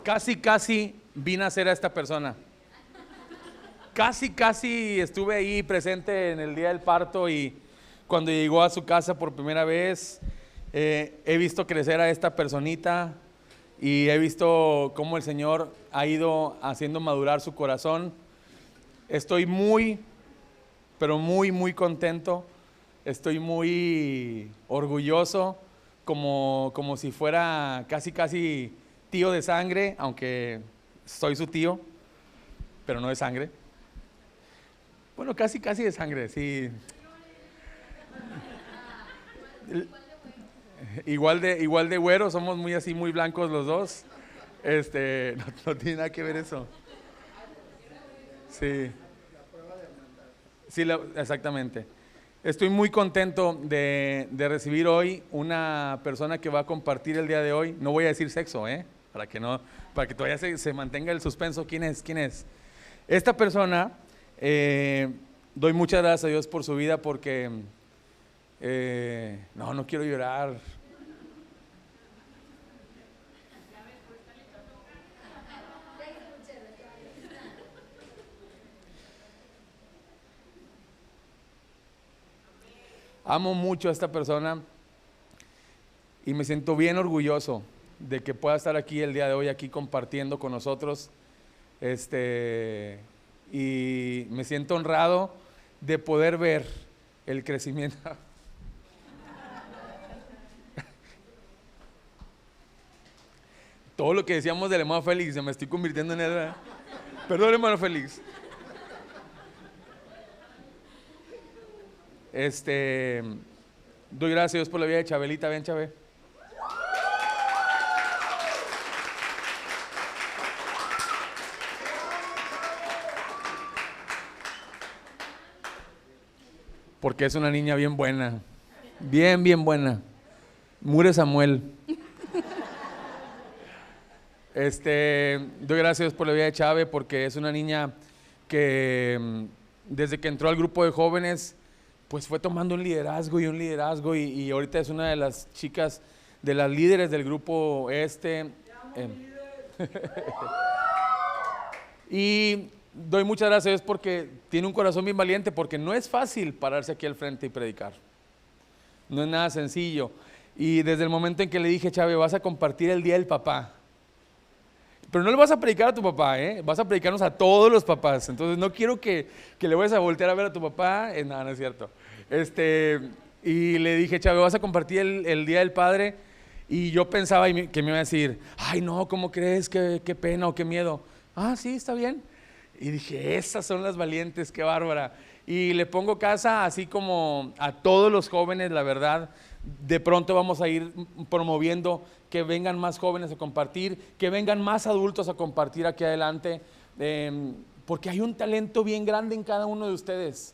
Casi vi nacer a esta persona. Casi estuve ahí presente en el día del parto y cuando llegó a su casa por primera vez, he visto crecer a esta personita y he visto cómo el Señor ha ido haciendo madurar su corazón. Estoy muy, pero muy contento. Estoy muy orgulloso, como si fuera casi tío de sangre, aunque soy su tío, pero no de sangre. Bueno, casi de sangre, sí. Igual de güero, somos muy blancos los dos. No tiene nada que ver eso. Sí. Sí, exactamente. Estoy muy contento de recibir hoy una persona que va a compartir el día de hoy. No voy a decir sexo, para que todavía se mantenga el suspenso. ¿Quién es? Esta persona, doy muchas gracias a Dios por su vida porque no quiero llorar. Amo mucho a esta persona y me siento bien orgulloso de que pueda estar aquí el día de hoy, aquí compartiendo con nosotros. Y me siento honrado de poder ver el crecimiento. Todo lo que decíamos del hermano Félix, se me estoy convirtiendo en él. Perdón, hermano Félix. Doy gracias a Dios por la vida de Chabelita. Ven, Chabe. Porque es una niña bien buena. Bien buena. Mure Samuel. Doy gracias a Dios por la vida de Chabe porque es una niña que desde que entró al grupo de jóvenes pues fue tomando un liderazgo y ahorita es una de las chicas, de las líderes del grupo Y doy muchas gracias a Dios porque tiene un corazón bien valiente, porque no es fácil pararse aquí al frente y predicar. No es nada sencillo. Y desde el momento en que le dije, Chávez, vas a compartir el día del papá. Pero no le vas a predicar a tu papá, vas a predicarnos a todos los papás. Entonces no quiero que le vayas a voltear a ver a tu papá. Nada, no es cierto. Y le dije, Chávez, vas a compartir el día del padre. Y yo pensaba que me iba a decir, ay no, ¿cómo crees? Qué pena o qué miedo. Ah, sí, está bien. Y dije, esas son las valientes, qué bárbara. Y le pongo casa así como a todos los jóvenes, la verdad. De pronto vamos a ir promoviendo que vengan más jóvenes a compartir, que vengan más adultos a compartir aquí adelante, porque hay un talento bien grande en cada uno de ustedes.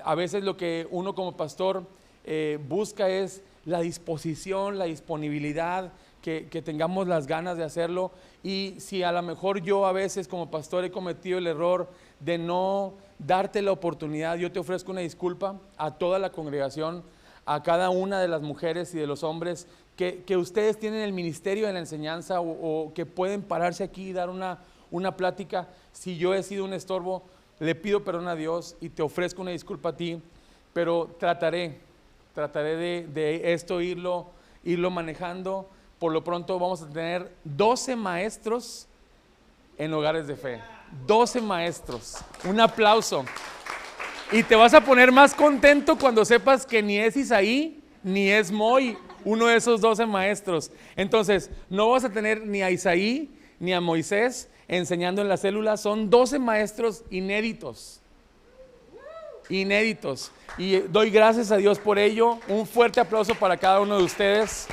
A veces lo que uno como pastor busca es la disposición, la disponibilidad, que tengamos las ganas de hacerlo. Y si a lo mejor yo a veces como pastor he cometido el error de no darte la oportunidad, yo te ofrezco una disculpa a toda la congregación, a cada una de las mujeres y de los hombres que ustedes tienen el ministerio de la enseñanza o que pueden pararse aquí y dar una plática. Si yo he sido un estorbo, le pido perdón a Dios y te ofrezco una disculpa a ti, pero trataré de esto irlo manejando. Por lo pronto vamos a tener 12 maestros en Hogares de Fe. 12 maestros. Un aplauso. Y te vas a poner más contento cuando sepas que ni es Isaí ni es Moy, uno de esos 12 maestros. Entonces, no vas a tener ni a Isaí ni a Moisés enseñando en la célula. Son 12 maestros inéditos. Y doy gracias a Dios por ello. Un fuerte aplauso para cada uno de ustedes.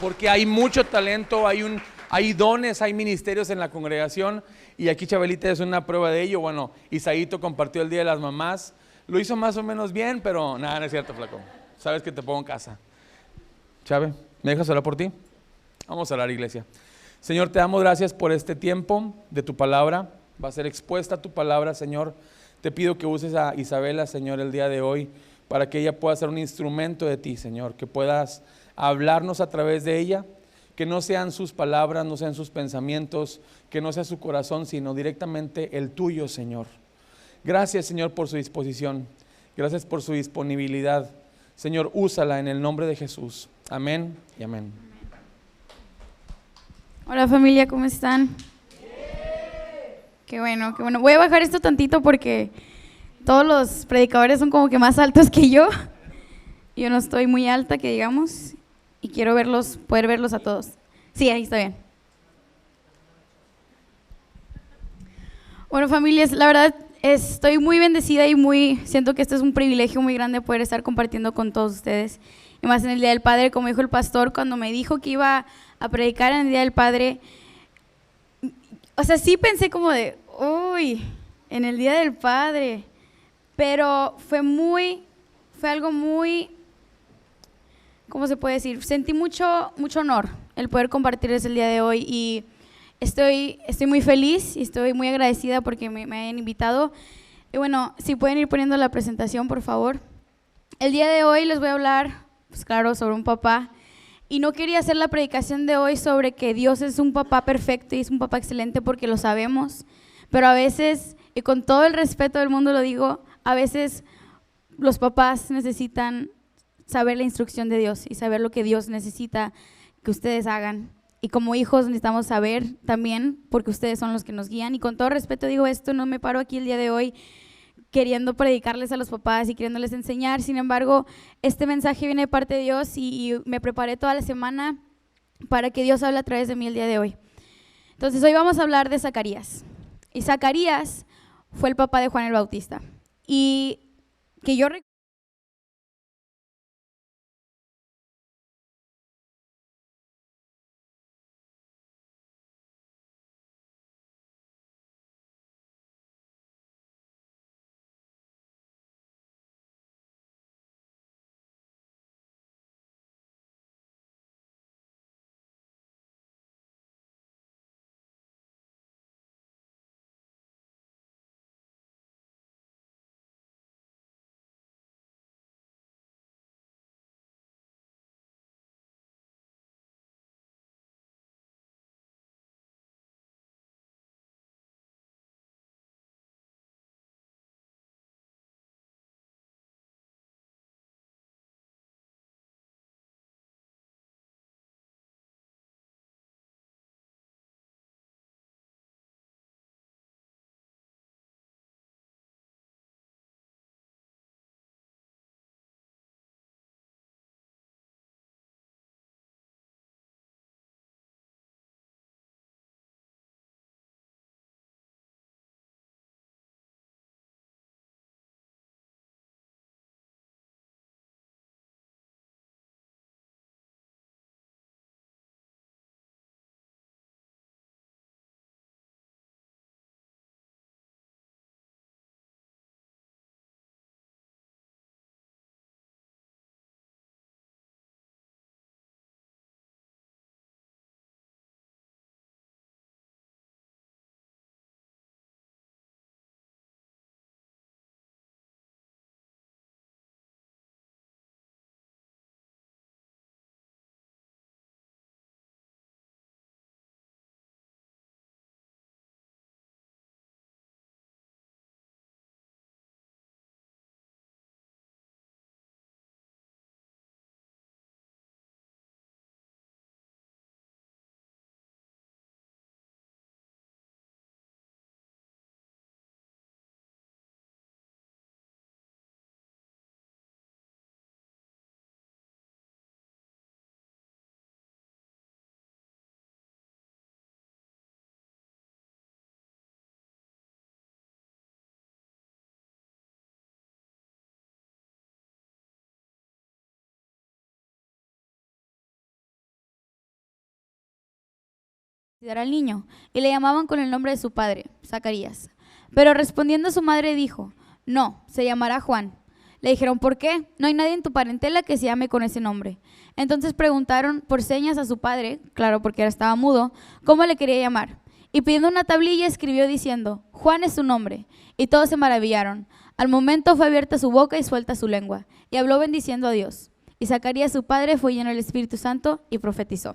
Porque hay mucho talento, hay dones, hay ministerios en la congregación. Y aquí Chabelita es una prueba de ello. Bueno, Isaíto compartió el Día de las Mamás. Lo hizo más o menos bien, pero nada, no es cierto, flaco. Sabes que te pongo en casa. Chave, ¿me dejas orar por ti? Vamos a orar, iglesia. Señor, te damos gracias por este tiempo de tu palabra. Va a ser expuesta tu palabra, Señor. Te pido que uses a Isabela, Señor, el día de hoy, para que ella pueda ser un instrumento de ti, Señor. Que puedas hablarnos a través de ella, que no sean sus palabras, no sean sus pensamientos, que no sea su corazón, sino directamente el tuyo, Señor. Gracias, Señor, por su disposición. Gracias por su disponibilidad. Señor, úsala en el nombre de Jesús. Amén y amén. Hola familia, ¿cómo están? Qué bueno, qué bueno. Voy a bajar esto tantito porque todos los predicadores son como que más altos que yo. Yo no estoy muy alta, que digamos, y quiero poder verlos a todos. Sí, ahí está bien. Bueno, familias, la verdad estoy muy bendecida y siento que esto es un privilegio muy grande poder estar compartiendo con todos ustedes. Y más en el Día del Padre, como dijo el pastor, cuando me dijo que iba a predicar en el Día del Padre, o sea, sí pensé como de, uy, en el Día del Padre, pero fue algo muy, ¿cómo se puede decir? Sentí mucho honor el poder compartirles el día de hoy y estoy muy feliz y estoy muy agradecida porque me hayan invitado. Y bueno, si pueden ir poniendo la presentación, por favor. El día de hoy les voy a hablar, pues claro, sobre un papá. Y no quería hacer la predicación de hoy sobre que Dios es un papá perfecto y es un papá excelente porque lo sabemos, pero a veces, y con todo el respeto del mundo lo digo, a veces los papás necesitan saber la instrucción de Dios y saber lo que Dios necesita que ustedes hagan. Y como hijos necesitamos saber también porque ustedes son los que nos guían. Y con todo respeto digo esto, no me paro aquí el día de hoy queriendo predicarles a los papás y queriéndoles enseñar. Sin embargo, este mensaje viene de parte de Dios y me preparé toda la semana para que Dios hable a través de mí el día de hoy. Entonces hoy vamos a hablar de Zacarías. Y Zacarías fue el papá de Juan el Bautista. Y que yo recuerdo al niño y le llamaban con el nombre de su padre, Zacarías. Pero respondiendo su madre dijo, no, se llamará Juan. Le dijeron, ¿por qué? No hay nadie en tu parentela que se llame con ese nombre. Entonces preguntaron por señas a su padre, claro porque estaba mudo, cómo le quería llamar. Y pidiendo una tablilla escribió diciendo, Juan es su nombre. Y todos se maravillaron. Al momento fue abierta su boca y suelta su lengua. Y habló bendiciendo a Dios. Y Zacarías su padre fue lleno del Espíritu Santo y profetizó.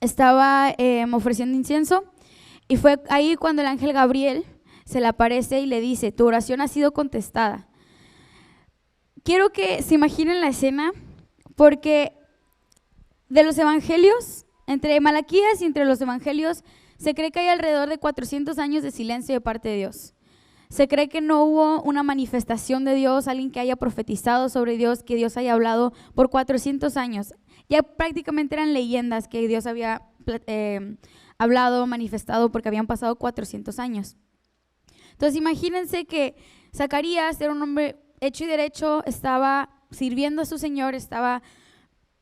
estaba ofreciendo incienso y fue ahí cuando el ángel Gabriel se le aparece y le dice, tu oración ha sido contestada. Quiero que se imaginen la escena porque de los evangelios, entre Malaquías y entre los evangelios, se cree que hay alrededor de 400 años de silencio de parte de Dios. Se cree que no hubo una manifestación de Dios, alguien que haya profetizado sobre Dios, que Dios haya hablado por 400 años. Ya prácticamente eran leyendas que Dios había hablado, manifestado, porque habían pasado 400 años. Entonces imagínense que Zacarías era un hombre hecho y derecho, estaba sirviendo a su Señor, estaba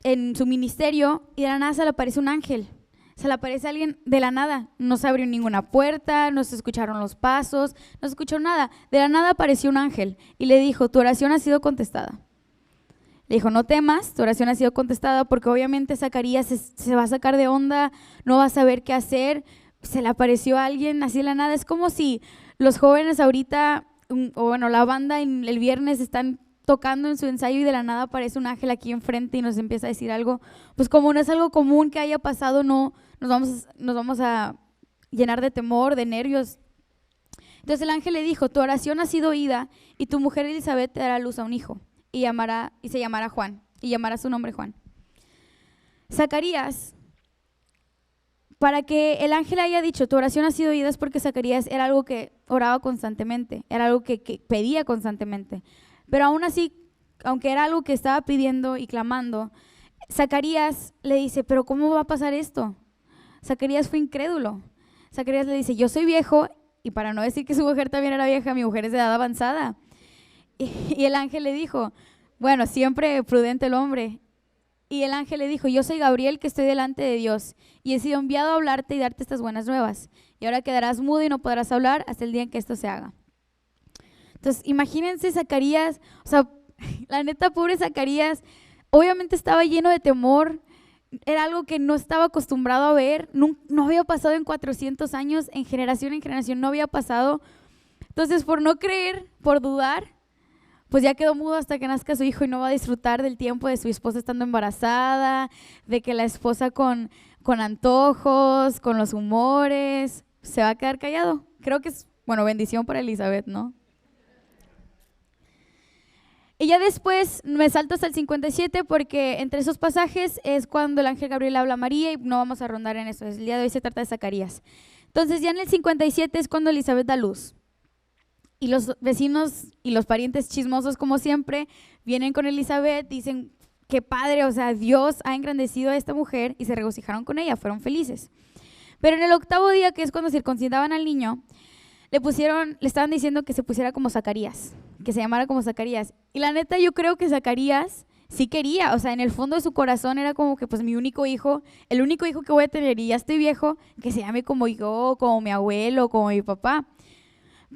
en su ministerio y de la nada se le aparece un ángel. Se le aparece alguien de la nada, no se abrió ninguna puerta, no se escucharon los pasos, no se escuchó nada. De la nada apareció un ángel y le dijo, tu oración ha sido contestada. Le dijo, no temas, tu oración ha sido contestada, porque obviamente Zacarías se va a sacar de onda, no va a saber qué hacer. Se le apareció a alguien así de la nada. Es como si los jóvenes ahorita, o bueno, la banda el viernes están tocando en su ensayo y de la nada aparece un ángel aquí enfrente y nos empieza a decir algo. Pues como no es algo común que haya pasado, no nos vamos a llenar de temor, de nervios. Entonces el ángel le dijo, tu oración ha sido oída y tu mujer Elizabeth te dará a luz a un hijo y se llamará Juan, y llamará su nombre Juan. Zacarías, para que el ángel haya dicho, tu oración ha sido oída, es porque Zacarías era algo que oraba constantemente, era algo que pedía constantemente. Pero aún así, aunque era algo que estaba pidiendo y clamando, Zacarías le dice, pero ¿cómo va a pasar esto? Zacarías fue incrédulo. Zacarías le dice, yo soy viejo, y para no decir que su mujer también era vieja, mi mujer es de edad avanzada. Y el ángel le dijo, bueno, siempre prudente el hombre. Y el ángel le dijo, yo soy Gabriel, que estoy delante de Dios, y he sido enviado a hablarte y darte estas buenas nuevas. Y ahora quedarás mudo y no podrás hablar hasta el día en que esto se haga. Entonces, imagínense Zacarías, o sea, la neta, pobre Zacarías, obviamente estaba lleno de temor, era algo que no estaba acostumbrado a ver, no había pasado en 400 años, en generación no había pasado. Entonces, por no creer, por dudar, pues ya quedó mudo hasta que nazca su hijo y no va a disfrutar del tiempo de su esposa estando embarazada, de que la esposa con antojos, con los humores, se va a quedar callado. Creo que es, bueno, bendición para Elizabeth, ¿no? Y ya después me salto hasta el 57 porque entre esos pasajes es cuando el ángel Gabriel habla a María y no vamos a rondar en eso. El día de hoy se trata de Zacarías. Entonces ya en el 57 es cuando Elizabeth da luz. Y los vecinos y los parientes chismosos, como siempre, vienen con Elizabeth, dicen, qué padre, o sea, Dios ha engrandecido a esta mujer, y se regocijaron con ella, fueron felices. Pero en el 8º día, que es cuando circuncidaban al niño, le estaban diciendo que se pusiera como Zacarías, que se llamara como Zacarías. Y la neta, yo creo que Zacarías sí quería, o sea, en el fondo de su corazón era como que pues mi único hijo, el único hijo que voy a tener, y ya estoy viejo, que se llame como yo, como mi abuelo, como mi papá.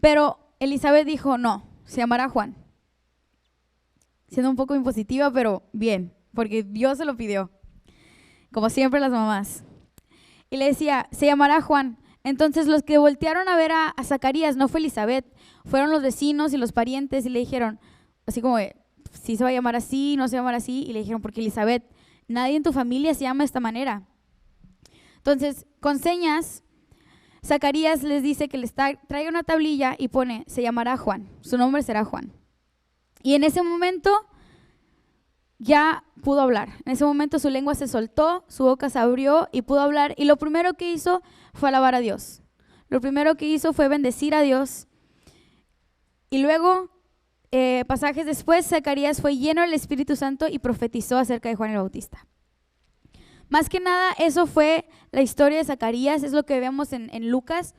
Pero Elizabeth dijo, no, se llamará Juan. Siendo un poco impositiva, pero bien, porque Dios se lo pidió, como siempre las mamás. Y le decía, se llamará Juan. Entonces los que voltearon a ver a Zacarías no fue Elizabeth, fueron los vecinos y los parientes y le dijeron, así como, si se va a llamar así, no se va a llamar así, y le dijeron, porque Elizabeth, nadie en tu familia se llama de esta manera. Entonces, con señas, Zacarías les dice que les traiga una tablilla y pone, se llamará Juan, su nombre será Juan. Y en ese momento ya pudo hablar. En ese momento su lengua se soltó, su boca se abrió y pudo hablar. Y lo primero que hizo fue alabar a Dios. Lo primero que hizo fue bendecir a Dios. Y luego, pasajes después, Zacarías fue lleno del Espíritu Santo y profetizó acerca de Juan el Bautista. Más que nada, eso fue la historia de Zacarías, es lo que vemos en Lucas.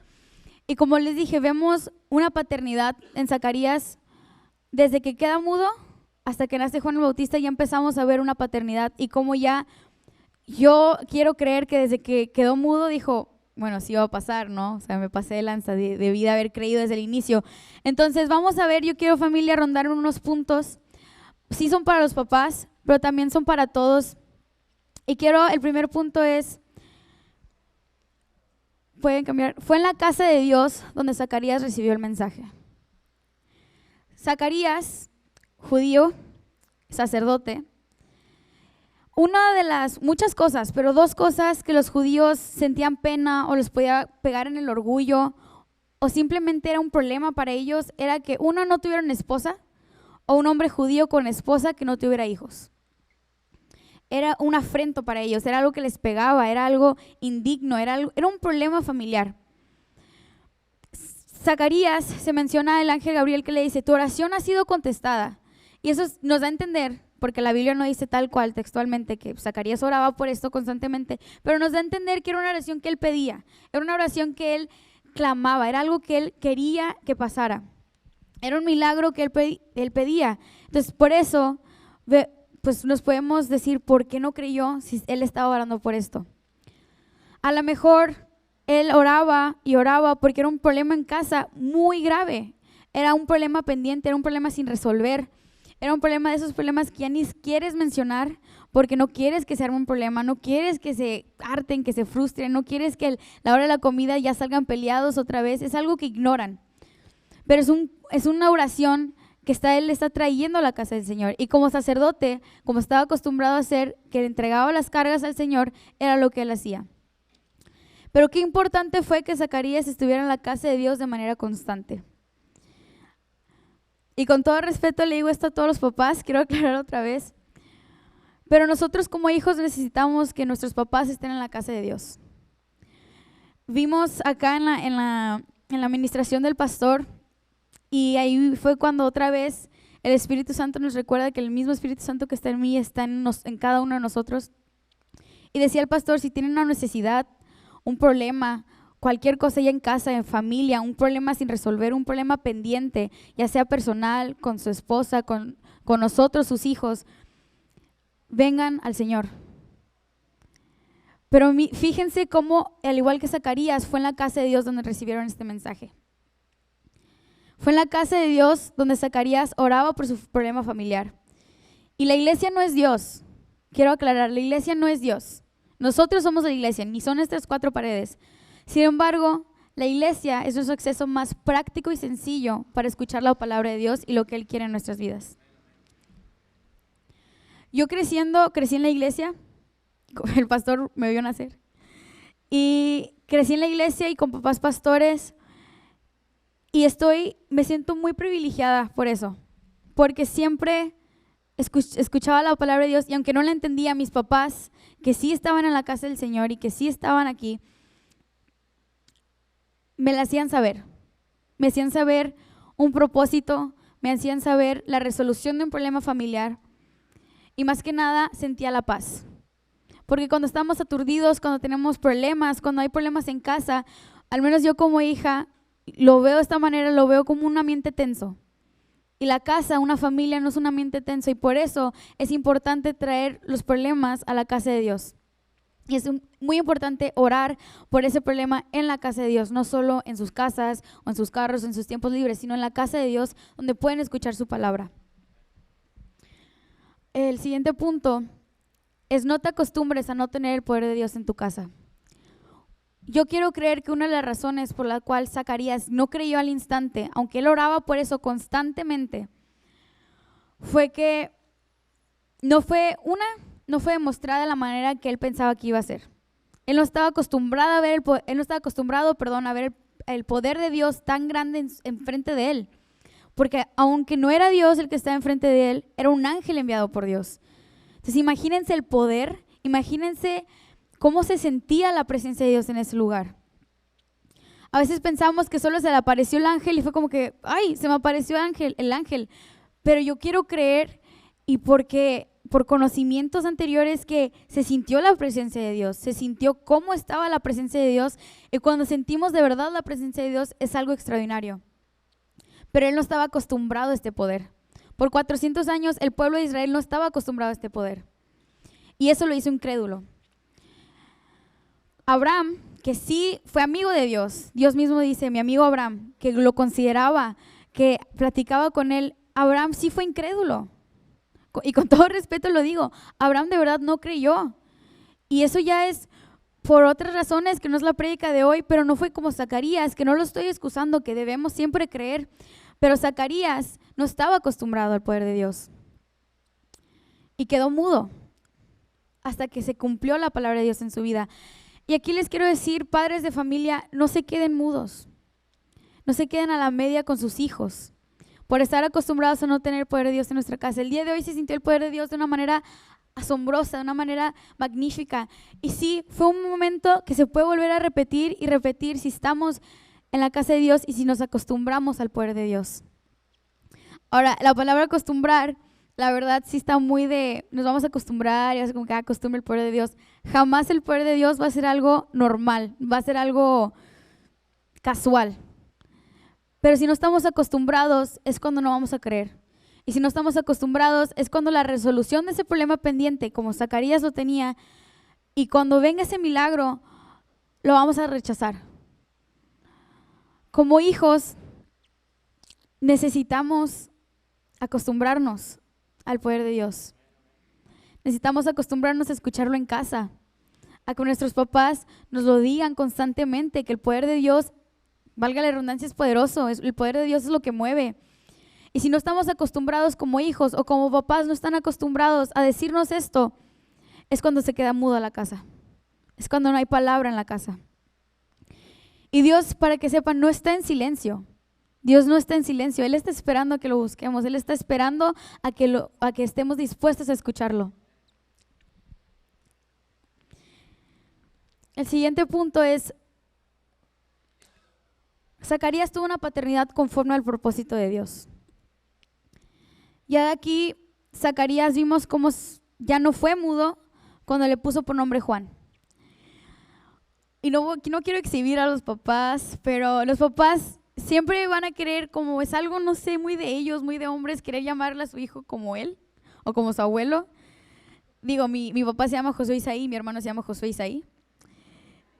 Y como les dije, vemos una paternidad en Zacarías desde que queda mudo hasta que nace Juan el Bautista. Ya empezamos a ver una paternidad y como ya yo quiero creer que desde que quedó mudo dijo, bueno, sí va a pasar, ¿no? O sea, me pasé de lanza, debí de haber creído desde el inicio. Entonces vamos a ver, yo quiero, familia, rondar unos puntos. Sí son para los papás, pero también son para todos. Y el primer punto es, pueden cambiar, fue en la casa de Dios donde Zacarías recibió el mensaje. Zacarías, judío, sacerdote, una de las muchas cosas, pero dos cosas que los judíos sentían pena o les podía pegar en el orgullo o simplemente era un problema para ellos, era que uno no tuvieron esposa o un hombre judío con esposa que no tuviera hijos. Era un afrento para ellos, era algo que les pegaba, era algo indigno, era un problema familiar. Zacarías, se menciona el ángel Gabriel que le dice, tu oración ha sido contestada. Y eso nos da a entender, porque la Biblia no dice tal cual textualmente que Zacarías oraba por esto constantemente, pero nos da a entender que era una oración que él pedía, era una oración que él clamaba, era algo que él quería que pasara. Era un milagro que él pedía. Entonces, por eso, pues nos podemos decir por qué no creyó si él estaba orando por esto. A lo mejor él oraba y oraba porque era un problema en casa muy grave. Era un problema pendiente, era un problema sin resolver. Era un problema de esos problemas que ya ni quieres mencionar porque no quieres que se arme un problema, no quieres que se harten, que se frustren, no quieres que la hora de la comida ya salgan peleados otra vez. Es algo que ignoran. Pero es una oración que él está trayendo a la casa del Señor. Y como sacerdote, como estaba acostumbrado a hacer, que le entregaba las cargas al Señor, era lo que él hacía. Pero qué importante fue que Zacarías estuviera en la casa de Dios de manera constante. Y con todo respeto le digo esto a todos los papás, quiero aclarar otra vez, pero nosotros como hijos necesitamos que nuestros papás estén en la casa de Dios. Vimos acá en la administración del pastor, y ahí fue cuando otra vez el Espíritu Santo nos recuerda que el mismo Espíritu Santo que está en mí está en cada uno de nosotros. Y decía el pastor, si tienen una necesidad, un problema, cualquier cosa ya en casa, en familia, un problema sin resolver, un problema pendiente, ya sea personal, con su esposa, con nosotros, sus hijos, vengan al Señor. Pero fíjense cómo, al igual que Zacarías, fue en la casa de Dios donde recibieron este mensaje. Fue en la casa de Dios donde Zacarías oraba por su problema familiar. Y la iglesia no es Dios. Quiero aclarar, la iglesia no es Dios. Nosotros somos la iglesia, ni son estas 4 paredes. Sin embargo, la iglesia es nuestro acceso más práctico y sencillo para escuchar la palabra de Dios y lo que Él quiere en nuestras vidas. Yo crecí en la iglesia, el pastor me vio nacer, y crecí en la iglesia y con papás pastores, y me siento muy privilegiada por eso, porque siempre escuchaba la palabra de Dios y aunque no la entendía, mis papás, que sí estaban en la casa del Señor y que sí estaban aquí, me la hacían saber. Me hacían saber un propósito, me hacían saber la resolución de un problema familiar y más que nada sentía la paz. Porque cuando estamos aturdidos, cuando tenemos problemas, cuando hay problemas en casa, al menos yo como hija, lo veo de esta manera, lo veo como un ambiente tenso. Y la casa, una familia, no es un ambiente tenso y por eso es importante traer los problemas a la casa de Dios. Y es muy importante orar por ese problema en la casa de Dios, no solo en sus casas o en sus carros, en sus tiempos libres, sino en la casa de Dios donde pueden escuchar su palabra. El siguiente punto es no te acostumbres a no tener el poder de Dios en tu casa. Yo quiero creer que una de las razones por la cual Zacarías no creyó al instante, aunque él oraba por eso constantemente, fue que no fue demostrada la manera que él pensaba que iba a ser. Él no estaba acostumbrado a ver a ver el poder de Dios tan grande enfrente de él. Porque aunque no era Dios el que estaba enfrente de él, era un ángel enviado por Dios. Entonces imagínense el poder, imagínense cómo se sentía la presencia de Dios en ese lugar. A veces pensamos que solo se le apareció el ángel y fue como que, ¡ay! Se me apareció el ángel. Pero yo quiero creer, y porque por conocimientos anteriores, que se sintió la presencia de Dios, se sintió cómo estaba la presencia de Dios, y cuando sentimos de verdad la presencia de Dios es algo extraordinario. Pero él no estaba acostumbrado a este poder. Por 400 años el pueblo de Israel no estaba acostumbrado a este poder. Y eso lo hizo incrédulo. Abraham, que sí fue amigo de Dios, Dios mismo dice, mi amigo Abraham, que lo consideraba, que platicaba con él, Abraham sí fue incrédulo. Y con todo respeto lo digo, Abraham de verdad no creyó. Y eso ya es por otras razones que no es la prédica de hoy, pero no fue como Zacarías, que no lo estoy excusando, que debemos siempre creer. Pero Zacarías no estaba acostumbrado al poder de Dios. Y quedó mudo. hasta que se cumplió la palabra de Dios en su vida. Y aquí les quiero decir, padres de familia, no se queden mudos, no se queden a la media con sus hijos por estar acostumbrados a no tener el poder de Dios en nuestra casa. El día de hoy se sintió el poder de Dios de una manera asombrosa, de una manera magnífica. Y sí, fue un momento que se puede volver a repetir y repetir si estamos en la casa de Dios y si nos acostumbramos al poder de Dios. Ahora, la palabra acostumbrar, la verdad sí está muy de, nos vamos a acostumbrar y va a ser como que acostumbre el poder de Dios. Jamás el poder de Dios va a ser algo normal, va a ser algo casual. Pero si no estamos acostumbrados es cuando no vamos a creer. Y si no estamos acostumbrados es cuando la resolución de ese problema pendiente, como Zacarías lo tenía, y cuando venga ese milagro, lo vamos a rechazar. Como hijos, necesitamos acostumbrarnos al poder de Dios. Necesitamos acostumbrarnos a escucharlo en casa, a que nuestros papás nos lo digan constantemente, que el poder de Dios, valga la redundancia, es poderoso, el poder de Dios es lo que mueve. Y si no estamos acostumbrados como hijos o como papás no están acostumbrados a decirnos esto, es cuando se queda muda la casa. Es cuando no hay palabra en la casa. Y Dios, para que sepan, no está en silencio. Dios no está en silencio. Él está esperando a que lo busquemos. Él está esperando a que estemos dispuestos a escucharlo. El siguiente punto es, Zacarías tuvo una paternidad conforme al propósito de Dios. Ya de aquí, Zacarías vimos cómo ya no fue mudo cuando le puso por nombre Juan. Y no quiero exhibir a los papás, pero los papás siempre van a querer, como es algo, no sé, muy de ellos, muy de hombres, querer llamarle a su hijo como él o como su abuelo. Digo, mi papá se llama Josué Isaí, mi hermano se llama Josué Isaí.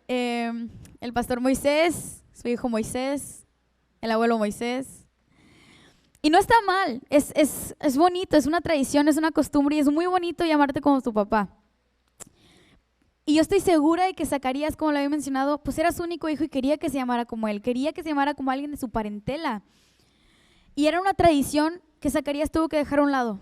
El pastor Moisés, su hijo Moisés, el abuelo Moisés. Y no está mal, es bonito, es una tradición, es una costumbre y es muy bonito llamarte como tu papá. Y yo estoy segura de que Zacarías, como lo había mencionado, pues era su único hijo y quería que se llamara como él, quería que se llamara como alguien de su parentela. Y era una tradición que Zacarías tuvo que dejar a un lado.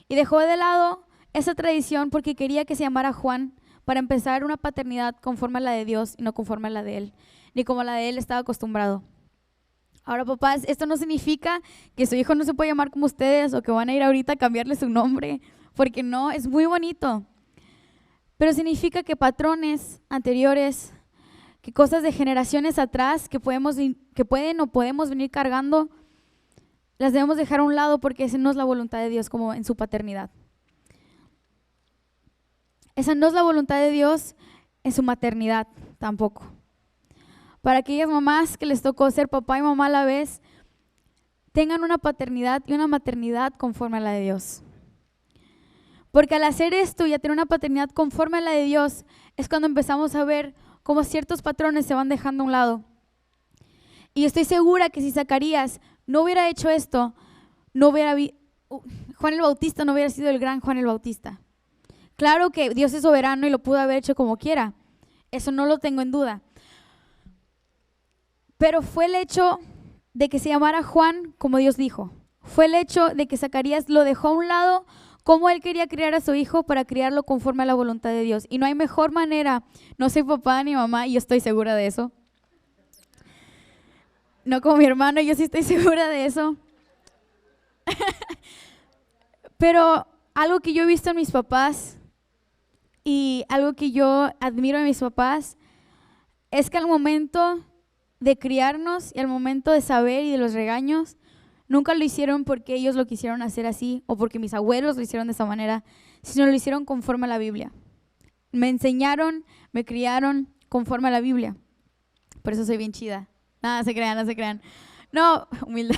Y dejó de lado esa tradición porque quería que se llamara Juan para empezar una paternidad conforme a la de Dios y no conforme a la de él, ni como la de él estaba acostumbrado. Ahora, papás, esto no significa que su hijo no se puede llamar como ustedes o que van a ir ahorita a cambiarle su nombre, porque no, es muy bonito. Pero significa que patrones anteriores, que cosas de generaciones atrás que pueden o podemos venir cargando, las debemos dejar a un lado porque esa no es la voluntad de Dios como en su paternidad. Esa no es la voluntad de Dios en su maternidad tampoco. Para aquellas mamás que les tocó ser papá y mamá a la vez, tengan una paternidad y una maternidad conforme a la de Dios. Porque al hacer esto y a tener una paternidad conforme a la de Dios, es cuando empezamos a ver cómo ciertos patrones se van dejando a un lado. Y estoy segura que si Zacarías no hubiera hecho esto, Juan el Bautista no hubiera sido el gran Juan el Bautista. Claro que Dios es soberano y lo pudo haber hecho como quiera. Eso no lo tengo en duda. Pero fue el hecho de que se llamara Juan como Dios dijo. Fue el hecho de que Zacarías lo dejó a un lado como él quería criar a su hijo para criarlo conforme a la voluntad de Dios. Y no hay mejor manera, no soy papá ni mamá y yo estoy segura de eso. No como mi hermano, yo sí estoy segura de eso. Pero algo que yo he visto en mis papás y algo que yo admiro en mis papás es que al momento de criarnos y al momento de saber y de los regaños, nunca lo hicieron porque ellos lo quisieron hacer así o porque mis abuelos lo hicieron de esa manera, sino lo hicieron conforme a la Biblia. Me enseñaron, me criaron conforme a la Biblia. Por eso soy bien chida. Nada, se crean, no se crean. No, humildad.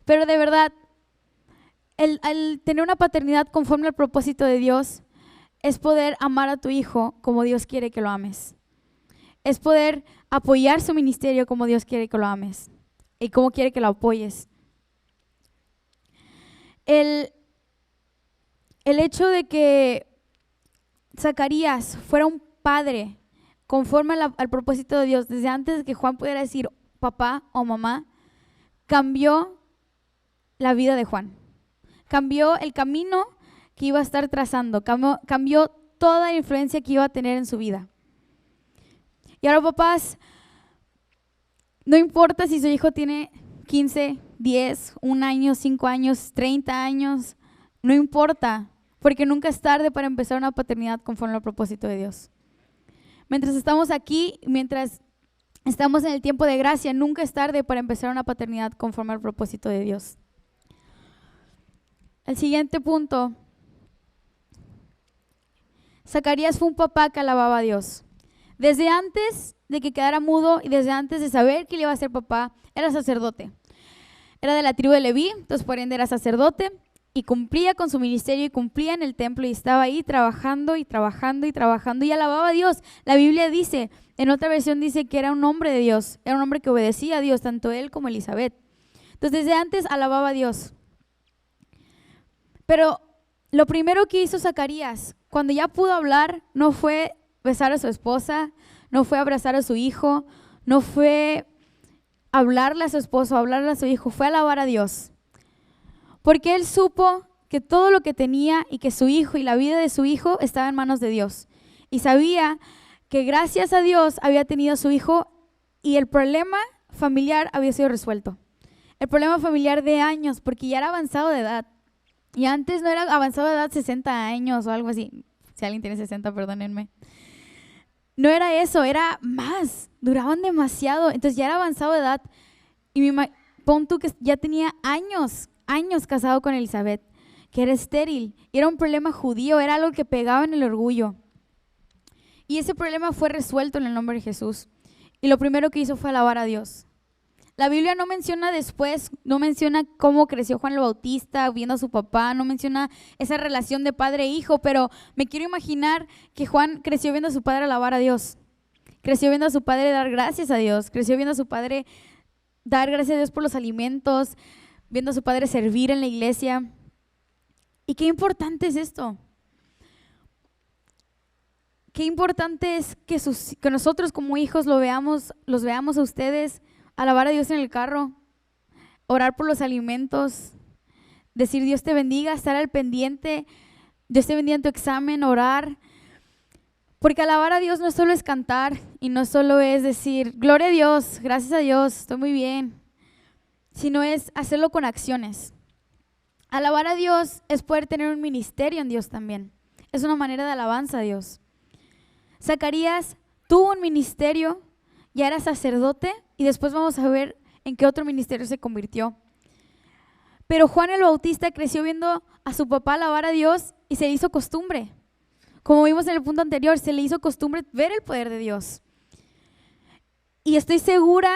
Pero de verdad, el tener una paternidad conforme al propósito de Dios es poder amar a tu hijo como Dios quiere que lo ames. Es poder apoyar su ministerio como Dios quiere que lo ames y como quiere que lo apoyes. El hecho de que Zacarías fuera un padre conforme al propósito de Dios, desde antes de que Juan pudiera decir papá o mamá, cambió la vida de Juan. Cambió el camino que iba a estar trazando, cambió toda la influencia que iba a tener en su vida. Y ahora, papás, no importa si su hijo tiene 15, 10, 1 año, 5 años, 30 años, no importa, porque nunca es tarde para empezar una paternidad conforme al propósito de Dios. Mientras estamos aquí, mientras estamos en el tiempo de gracia, nunca es tarde para empezar una paternidad conforme al propósito de Dios. El siguiente punto. Zacarías fue un papá que alababa a Dios. Desde antes de que quedara mudo y desde antes de saber que él iba a ser papá, era sacerdote. Era de la tribu de Leví, entonces por ende era sacerdote y cumplía con su ministerio y cumplía en el templo y estaba ahí trabajando y trabajando y trabajando y alababa a Dios. La Biblia dice, en otra versión dice que era un hombre de Dios, era un hombre que obedecía a Dios, tanto él como Elizabeth. Entonces desde antes alababa a Dios. Pero lo primero que hizo Zacarías, cuando ya pudo hablar, no fue besar a su esposa, no fue abrazar a su hijo, no fue hablarle a su esposo, hablarle a su hijo, fue alabar a Dios. Porque él supo que todo lo que tenía y que su hijo y la vida de su hijo estaba en manos de Dios. Y sabía que gracias a Dios había tenido a su hijo y el problema familiar había sido resuelto. El problema familiar de años, porque ya era avanzado de edad. Y antes no era avanzado de edad 60 años o algo así. Si alguien tiene 60, perdónenme. No era eso, era más. Duraban demasiado. Entonces ya era avanzado de edad. Y pon tú que ya tenía años casado con Elizabeth, que era estéril. Y era un problema judío, era algo que pegaba en el orgullo. Y ese problema fue resuelto en el nombre de Jesús. Y lo primero que hizo fue alabar a Dios. La Biblia no menciona después, no menciona cómo creció Juan el Bautista viendo a su papá, no menciona esa relación de padre e hijo, pero me quiero imaginar que Juan creció viendo a su padre alabar a Dios, creció viendo a su padre dar gracias a Dios, creció viendo a su padre dar gracias a Dios por los alimentos, viendo a su padre servir en la iglesia. ¿Y qué importante es esto? Qué importante es que nosotros como hijos los veamos a ustedes alabar a Dios en el carro, orar por los alimentos, decir Dios te bendiga, estar al pendiente, Dios te bendiga en tu examen, orar. Porque alabar a Dios no solo es cantar y no solo es decir gloria a Dios, gracias a Dios, estoy muy bien, sino es hacerlo con acciones. Alabar a Dios es poder tener un ministerio en Dios también. Es una manera de alabanza a Dios. Zacarías tuvo un ministerio, ya era sacerdote y después vamos a ver en qué otro ministerio se convirtió. Pero Juan el Bautista creció viendo a su papá alabar a Dios y se le hizo costumbre. Como vimos en el punto anterior, se le hizo costumbre ver el poder de Dios. Y estoy segura,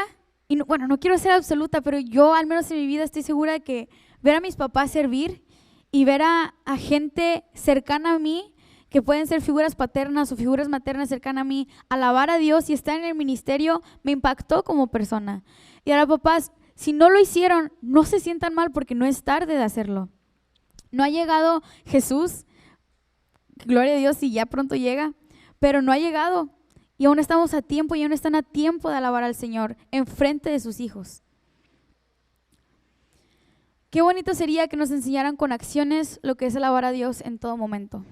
y no quiero ser absoluta, pero yo al menos en mi vida estoy segura de que ver a mis papás servir y ver a gente cercana a mí, que pueden ser figuras paternas o figuras maternas cercanas a mí, alabar a Dios y estar en el ministerio, me impactó como persona. Y ahora, papás, si no lo hicieron, no se sientan mal porque no es tarde de hacerlo. No ha llegado Jesús, gloria a Dios si ya pronto llega, pero no ha llegado. Y aún estamos a tiempo y aún están a tiempo de alabar al Señor en frente de sus hijos. Qué bonito sería que nos enseñaran con acciones lo que es alabar a Dios en todo momento.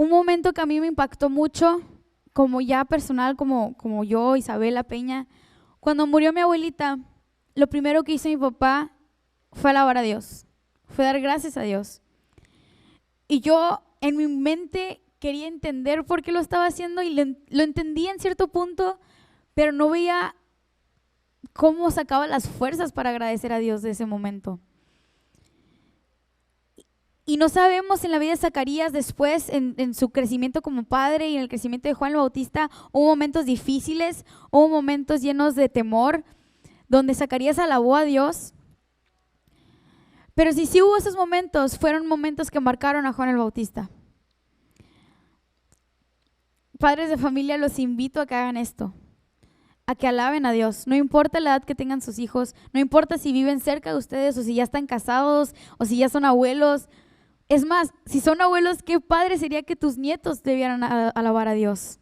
Un momento que a mí me impactó mucho, como ya personal, como yo, Isabela Peña, cuando murió mi abuelita, lo primero que hizo mi papá fue alabar a Dios, fue dar gracias a Dios. Y yo en mi mente quería entender por qué lo estaba haciendo y lo entendía en cierto punto, pero no veía cómo sacaba las fuerzas para agradecer a Dios de ese momento. Y no sabemos en la vida de Zacarías después, en su crecimiento como padre y en el crecimiento de Juan el Bautista, hubo momentos difíciles, hubo momentos llenos de temor, donde Zacarías alabó a Dios. Pero si sí hubo esos momentos, fueron momentos que marcaron a Juan el Bautista. Padres de familia, los invito a que hagan esto, a que alaben a Dios. No importa la edad que tengan sus hijos, no importa si viven cerca de ustedes o si ya están casados o si ya son abuelos. Es más, si son abuelos, qué padre sería que tus nietos te vieran alabar a Dios,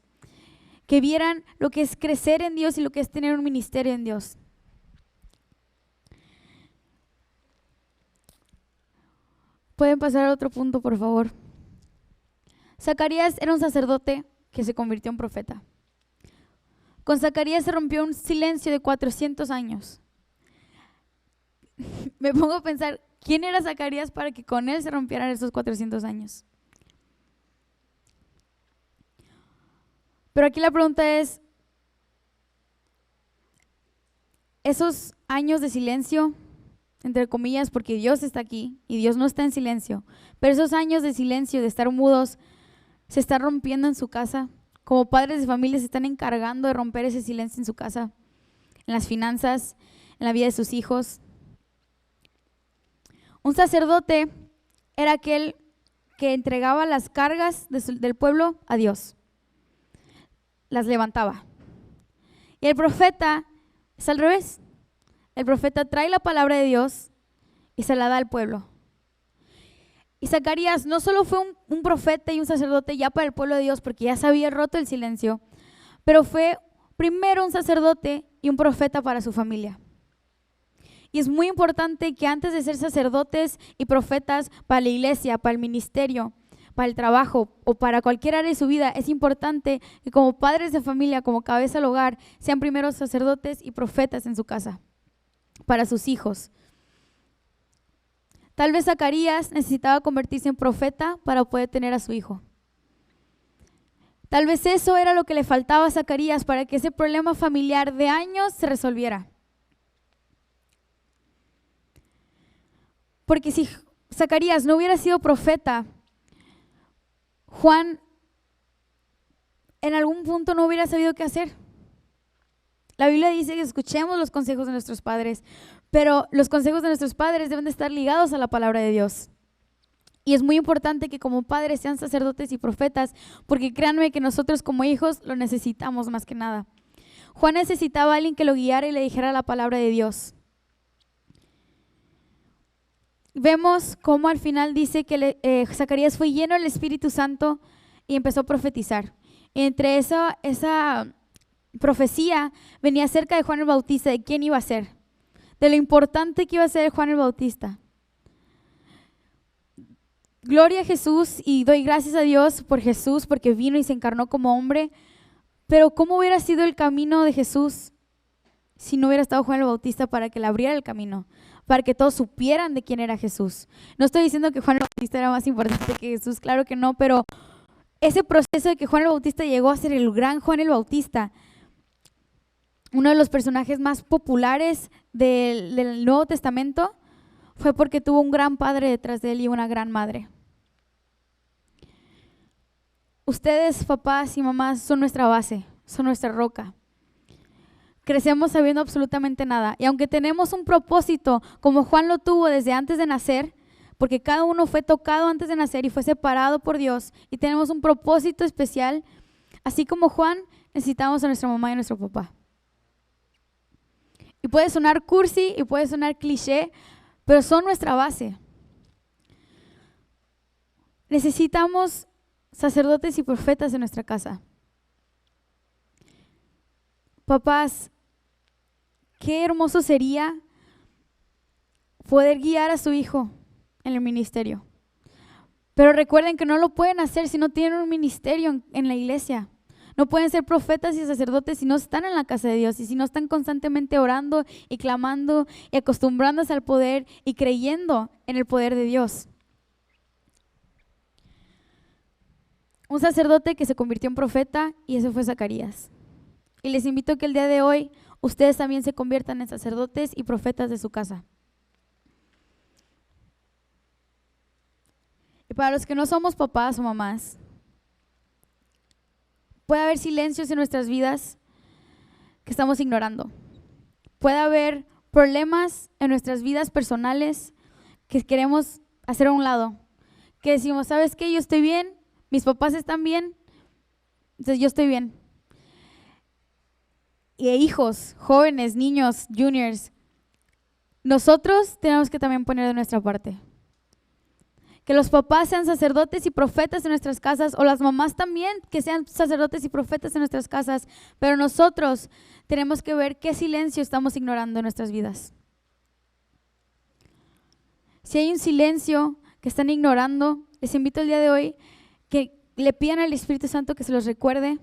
que vieran lo que es crecer en Dios y lo que es tener un ministerio en Dios. Pueden pasar a otro punto, por favor. Zacarías era un sacerdote que se convirtió en profeta. Con Zacarías se rompió un silencio de 400 años. Me pongo a pensar, ¿quién era Zacarías para que con él se rompieran esos 400 años? Pero aquí la pregunta es, esos años de silencio, entre comillas, porque Dios está aquí y Dios no está en silencio, pero esos años de silencio, de estar mudos, se están rompiendo en su casa. Como padres de familia se están encargando de romper ese silencio en su casa, en las finanzas, en la vida de sus hijos. Un sacerdote era aquel que entregaba las cargas del pueblo a Dios, las levantaba. Y el profeta es al revés. El profeta trae la palabra de Dios y se la da al pueblo. Y Zacarías no solo fue un profeta y un sacerdote ya para el pueblo de Dios, porque ya se había roto el silencio, pero fue primero un sacerdote y un profeta para su familia. Y es muy importante que antes de ser sacerdotes y profetas para la iglesia, para el ministerio, para el trabajo o para cualquier área de su vida, es importante que como padres de familia, como cabeza del hogar, sean primero sacerdotes y profetas en su casa, para sus hijos. Tal vez Zacarías necesitaba convertirse en profeta para poder tener a su hijo. Tal vez eso era lo que le faltaba a Zacarías para que ese problema familiar de años se resolviera. Porque si Zacarías no hubiera sido profeta, Juan en algún punto no hubiera sabido qué hacer. La Biblia dice que escuchemos los consejos de nuestros padres, pero los consejos de nuestros padres deben de estar ligados a la palabra de Dios. Y es muy importante que como padres sean sacerdotes y profetas, porque créanme que nosotros como hijos lo necesitamos más que nada. Juan necesitaba a alguien que lo guiara y le dijera la palabra de Dios. Vemos cómo al final dice que Zacarías fue lleno del Espíritu Santo y empezó a profetizar. Y entre esa profecía venía acerca de Juan el Bautista, de quién iba a ser, de lo importante que iba a ser Juan el Bautista. Gloria a Jesús y doy gracias a Dios por Jesús porque vino y se encarnó como hombre, pero ¿cómo hubiera sido el camino de Jesús si no hubiera estado Juan el Bautista para que le abriera el camino, para que todos supieran de quién era Jesús? No estoy diciendo que Juan el Bautista era más importante que Jesús, claro que no, pero ese proceso de que Juan el Bautista llegó a ser el gran Juan el Bautista, uno de los personajes más populares del Nuevo Testamento, fue porque tuvo un gran padre detrás de él y una gran madre. Ustedes, papás y mamás, son nuestra base, son nuestra roca. Crecemos sabiendo absolutamente nada. Y aunque tenemos un propósito, como Juan lo tuvo desde antes de nacer, porque cada uno fue tocado antes de nacer y fue separado por Dios, y tenemos un propósito especial, así como Juan, necesitamos a nuestra mamá y a nuestro papá. Y puede sonar cursi y puede sonar cliché, pero son nuestra base. Necesitamos sacerdotes y profetas en nuestra casa. Papás, qué hermoso sería poder guiar a su hijo en el ministerio. Pero recuerden que no lo pueden hacer si no tienen un ministerio en la iglesia. No pueden ser profetas y sacerdotes si no están en la casa de Dios y si no están constantemente orando y clamando y acostumbrándose al poder y creyendo en el poder de Dios. Un sacerdote que se convirtió en profeta, y ese fue Zacarías. Y les invito a que el día de hoy ustedes también se conviertan en sacerdotes y profetas de su casa. Y para los que no somos papás o mamás, puede haber silencios en nuestras vidas que estamos ignorando. Puede haber problemas en nuestras vidas personales que queremos hacer a un lado. Que decimos, ¿sabes qué? Yo estoy bien, mis papás están bien, entonces yo estoy bien. Y hijos, jóvenes, niños, juniors, nosotros tenemos que también poner de nuestra parte. Que los papás sean sacerdotes y profetas en nuestras casas, o las mamás también que sean sacerdotes y profetas en nuestras casas, pero nosotros tenemos que ver qué silencio estamos ignorando en nuestras vidas. Si hay un silencio que que están ignorando, les invito el día de hoy que le pidan al Espíritu Santo que se los recuerde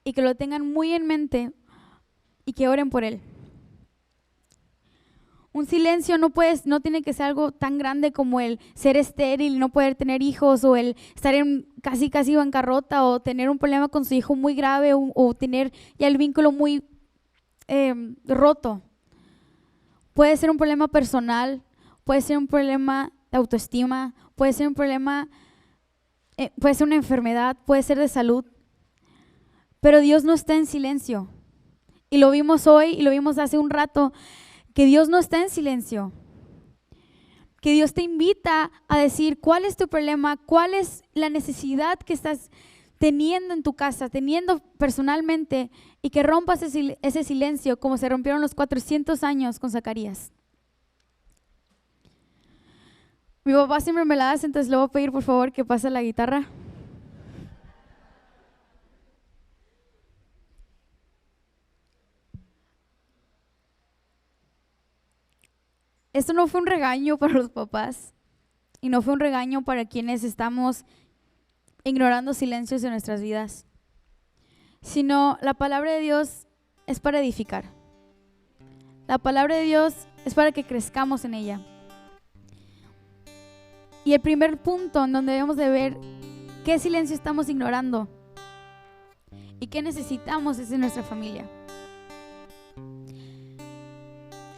y que lo tengan muy en mente y que oren por él. Un silencio no tiene que ser algo tan grande como el ser estéril, no poder tener hijos, o el estar en casi bancarrota, o tener un problema con su hijo muy grave, o tener ya el vínculo muy roto. Puede ser un problema personal, puede ser un problema de autoestima, puede ser un problema, puede ser una enfermedad, puede ser de salud. Pero Dios no está en silencio. Y lo vimos hoy y lo vimos hace un rato, que Dios no está en silencio. Que Dios te invita a decir cuál es tu problema, cuál es la necesidad que estás teniendo en tu casa, teniendo personalmente, y que rompas ese silencio como se rompieron los 400 años con Zacarías. Mi papá siempre me la hace, entonces le voy a pedir por favor que pase la guitarra. Esto no fue un regaño para los papás y no fue un regaño para quienes estamos ignorando silencios en nuestras vidas, sino la palabra de Dios es para edificar. La palabra de Dios es para que crezcamos en ella. Y el primer punto en donde debemos de ver qué silencio estamos ignorando y qué necesitamos es en nuestra familia.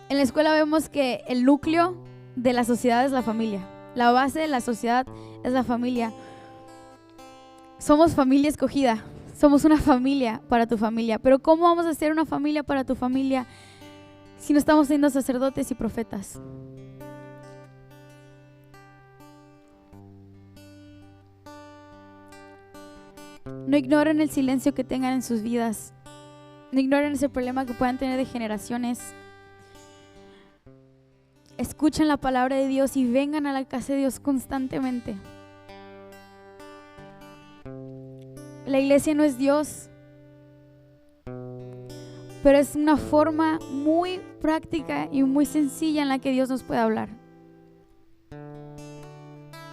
En la escuela vemos que el núcleo de la sociedad es la familia. La base de la sociedad es la familia. Somos familia escogida. Somos una familia para tu familia. Pero ¿cómo vamos a ser una familia para tu familia si no estamos siendo sacerdotes y profetas? No ignoren el silencio que tengan en sus vidas. No ignoren ese problema que puedan tener de generaciones. Escuchen la palabra de Dios y vengan a la casa de Dios constantemente. La iglesia no es Dios, pero es una forma muy práctica y muy sencilla en la que Dios nos puede hablar.